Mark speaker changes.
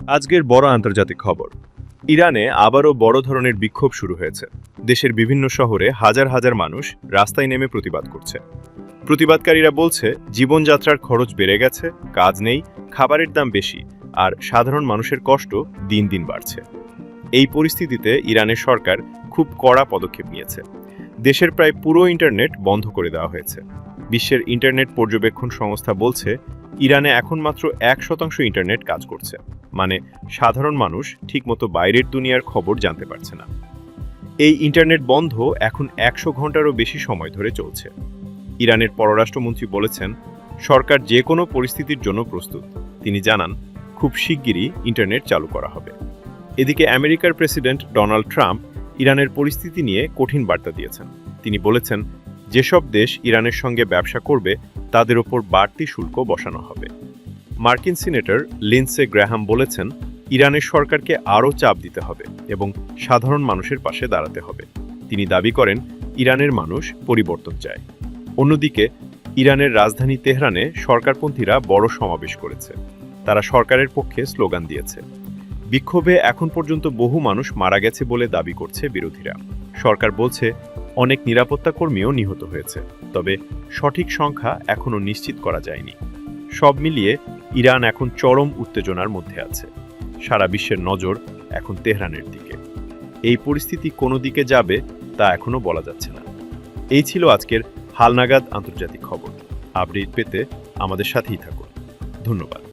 Speaker 1: আজকের বড় আন্তর্জাতিক খবর। ইরানে আবারও বড় ধরনের বিক্ষোভ শুরু হয়েছে। দেশের বিভিন্ন শহরে হাজার হাজার মানুষ রাস্তায় নেমে প্রতিবাদ করছে। প্রতিবাদকারীরা বলছে, জীবনযাত্রার খরচ বেড়ে গেছে, কাজ নেই, খাবারের দাম বেশি, আর সাধারণ মানুষের কষ্ট দিন দিন বাড়ছে। এই পরিস্থিতিতে ইরানের সরকার খুব কড়া পদক্ষেপ নিয়েছে। দেশের প্রায় পুরো ইন্টারনেট বন্ধ করে দেওয়া হয়েছে। বিশ্বের ইন্টারনেট পর্যবেক্ষণ সংস্থা বলছে, ইরানে এখন মাত্র 1% ইন্টারনেট কাজ করছে, মানে সাধারণ মানুষ ঠিকমতো বাইরের দুনিয়ার খবর জানতে পারছে না। এই ইন্টারনেট বন্ধ এখন 100 ঘন্টারও বেশি সময় ধরে চলছে। ইরানের পররাষ্ট্রমন্ত্রী বলেছেন, সরকার যে কোনো পরিস্থিতির জন্য প্রস্তুত। তিনি জানান, খুব শিগগিরই ইন্টারনেট চালু করা হবে। এদিকে আমেরিকার প্রেসিডেন্ট ডোনাল্ড ট্রাম্প ইরানের পরিস্থিতি নিয়ে কঠিন বার্তা দিয়েছেন। তিনি বলেছেন, যেসব দেশ ইরানের সঙ্গে ব্যবসা করবে তাদের ওপর বাড়তি শুল্ক বসানো হবে। মার্কিন সিনেটর লিন্ডসে গ্র্যাহাম বলেছেন, ইরানের সরকারকে আরও চাপ দিতে হবে এবং সাধারণ মানুষের পাশে দাঁড়াতে হবে। তিনি দাবি করেন, ইরানের মানুষ পরিবর্তন চায়। অন্যদিকে ইরানের রাজধানী তেহরানে সরকারপন্থীরা বড় সমাবেশ করেছে। তারা সরকারের পক্ষে স্লোগান দিয়েছে। বিক্ষোভে এখন পর্যন্ত বহু মানুষ মারা গেছে বলে দাবি করছে বিরোধীরা। সরকার বলছে, অনেক নিরাপত্তা কর্মীও নিহত হয়েছে, তবে সঠিক সংখ্যা এখনও নিশ্চিত করা যায়নি। সব মিলিয়ে ইরান এখন চরম উত্তেজনার মধ্যে আছে। সারা বিশ্বের নজর এখন তেহরানের দিকে। এই পরিস্থিতি কোন দিকে যাবে তা এখনো বলা যাচ্ছে না। এই ছিল আজকের হালনাগাদ আন্তর্জাতিক খবর। আপডেট পেতে আমাদের সাথেই থাকুন। ধন্যবাদ।